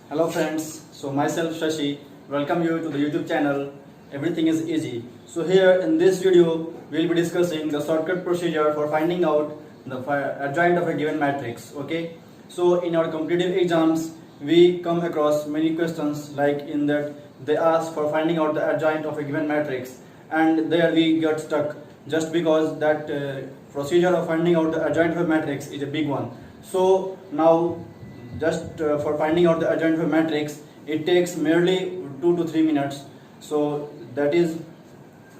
Hello friends, so myself Shashi, welcome you to the YouTube channel Everything is Easy. So here in this video, we will be discussing the shortcut procedure for finding out the adjoint of a given matrix. Okay, so in our competitive exams, we come across many questions like in that they ask for finding out the adjoint of a given matrix, and there we get stuck just because that procedure of finding out the adjoint of a matrix is a big one. So now just for finding out the adjoint of a matrix, it takes merely 2 to 3 minutes. So that is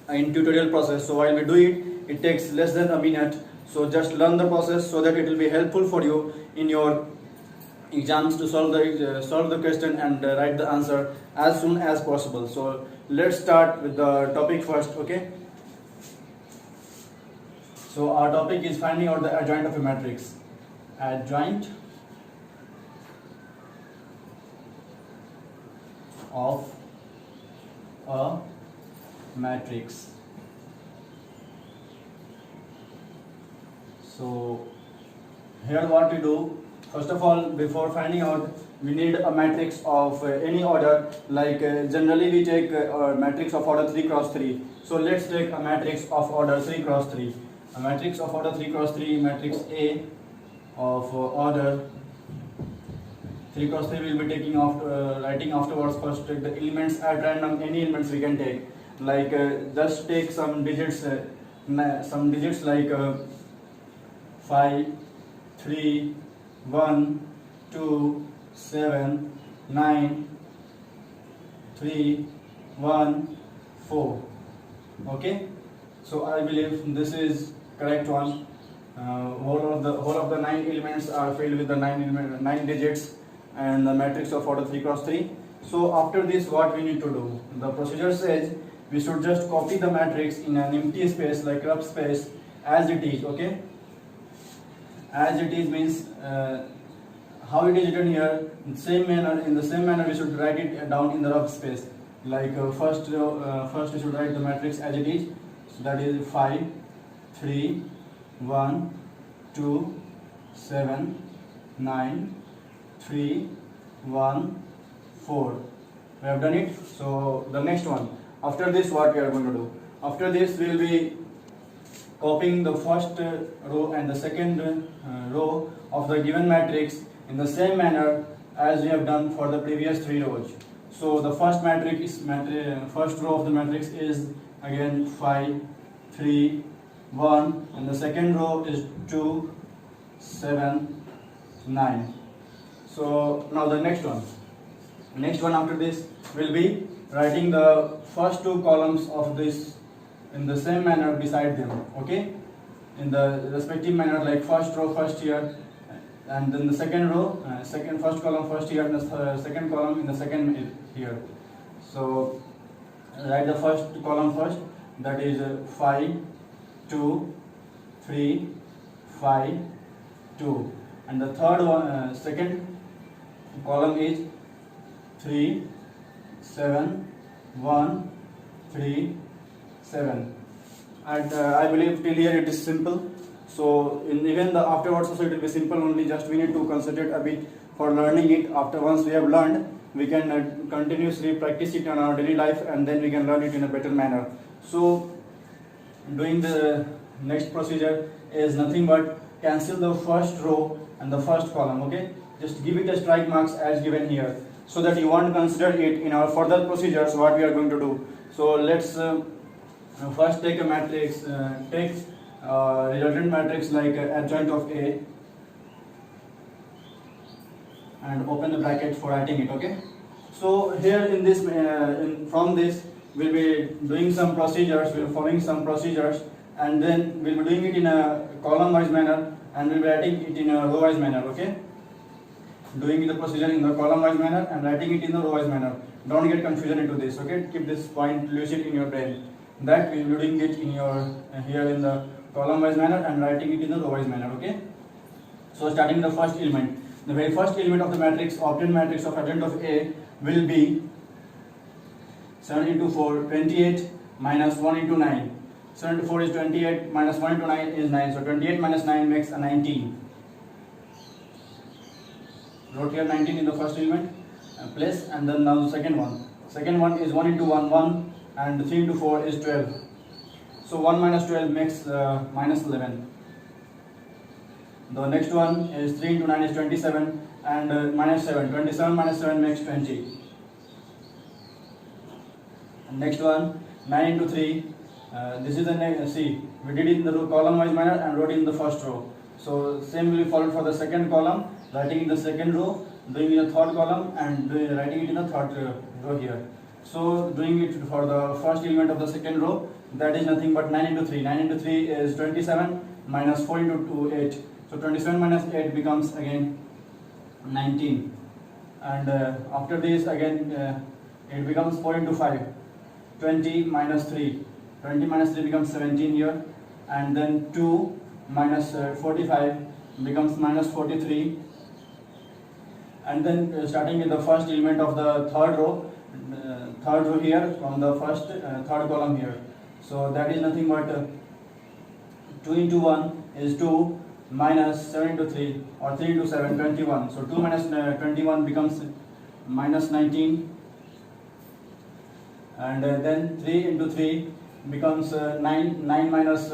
in tutorial process. So while we do it, it takes less than a minute. So just learn the process so that it will be helpful for you in your exams to solve the question and write the answer as soon as possible. So let's start with the topic first. Okay. So our topic is finding out the adjoint of a matrix. Adjoint of a matrix. So here what we do, first of all, before finding out, we need a matrix of any order. Like generally we take a matrix of order 3 cross 3. So let's take a matrix of order 3 cross 3. A matrix of order 3 cross 3, matrix A of order 3 cross 3 will be taking off, writing afterwards. First take the elements at random, any elements we can take. Like just take some digits like 5, 3, 1, 2, 7, 9, 3, 1, 4. Okay, so I believe this is correct one. Whole of the 9 elements are filled with the 9 digits and the matrix of order 3 cross 3. So after this, what we need to do? The procedure says we should just copy the matrix in an empty space, like rough space, as it is. Okay, as it is means how it is written here. In the same manner we should write it down in the rough space. Like first we should write the matrix as it is. So that is 5, 3, 1, 2, 7, 9, 3, 1, 4. We have done it. So the next one. After this, what we are going to do? After this, we will be copying the first row and the second row of the given matrix in the same manner as we have done for the previous 3 rows. So the first first row of the matrix is again 5, 3, 1, and the second row is 2, 7, 9. So now the next one after this will be writing the first 2 columns of this in the same manner beside them. Okay, in the respective manner, like first row first here, and then the second row first column first here, and the second column in the second here. So write the first column first, that is 5, 2, 3, 5, 2, and the third one second column is 3, 7, 1, 3, 7. And I believe till here it is simple. So even the afterwards also it will be simple only, just we need to concentrate a bit for learning it. After once we have learned, we can continuously practice it in our daily life, and then we can learn it in a better manner. So doing the next procedure is nothing but cancel the first row and the first column. Okay, just give it a strike marks as given here, so that you won't consider it in our further procedures what we are going to do. So let's first take a matrix, take resultant matrix like adjoint of A, and open the bracket for writing it. Okay, so here in this from this we'll be doing some procedures, we'll be following some procedures, and then we'll be doing it in a column wise manner, and we'll be writing it in a row wise manner. Okay, doing the procedure in the column wise manner and writing it in the row wise manner. Don't get confusion into this. Okay, keep this point lucid in your brain, that we will be doing it in your here in the column wise manner and writing it in the row wise manner. Okay, so starting the first element, the very first element of the matrix, obtained matrix of adjoint of A will be 7 into 4, 28 minus 1 into 9. 7 into 4 is 28, minus 1 into 9 is 9. So 28 minus 9 makes a 19. Wrote here 19 in the first element. place, and then now the second one. Second one is 1 into 1 1, and 3 into 4 is 12. So 1 minus 12 makes minus 11. The next one is 3 into 9 is 27, and minus 7. 27 minus 7 makes 20. And next one, 9 into 3. This is the see, we did it in the column wise manner and wrote it in the first row. So same will be followed for the second column, writing in the second row, doing in the third column, and writing it in the third row here. So doing it for the first element of the second row, that is nothing but 9 into 3. 9 into 3 is 27, minus 4 into 2 8. So 27 minus 8 becomes again 19. And after this again it becomes 4 into 5. 20 minus 3. 20 minus 3 becomes 17 here. And then 2 minus 45 becomes minus 43. And then starting with the first element of the third row here from the first third column here. So that is nothing but 2 into 1 is 2 minus 7 into 3, or 3 into 7, 21. So 2 minus 21 becomes minus 19. And then 3 into 3 becomes 9 minus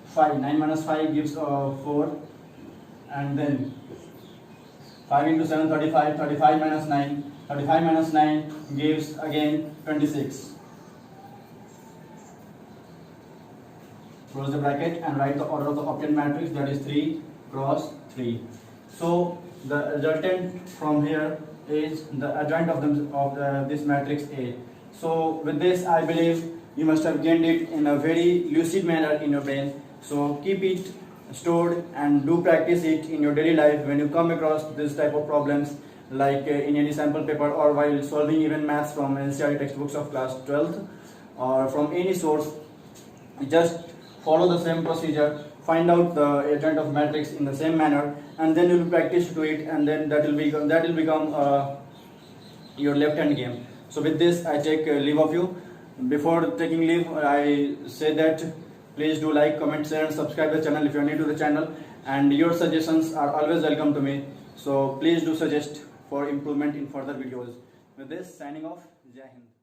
5. 9 minus 5 gives 4. And then 5 into 7, 35. 35 minus 9. 35 minus 9 gives again 26. Close the bracket and write the order of the obtained matrix, that is 3 cross 3. So the resultant from here is the adjoint of this matrix A. So with this, I believe you must have gained it in a very lucid manner in your brain. So keep it stored and do practice it in your daily life when you come across this type of problems, like in any sample paper or while solving even maths from NCERT textbooks of class 12th or from any source. Just follow the same procedure, find out the adjoint of matrix in the same manner, and then you will practice to it, and then that will become your left hand game. So with this, I take leave of you. Before taking leave, I say that please do like, comment, share and subscribe the channel if you are new to the channel, and your suggestions are always welcome to me. So please do suggest for improvement in further videos. With this, signing off. Jai Hind.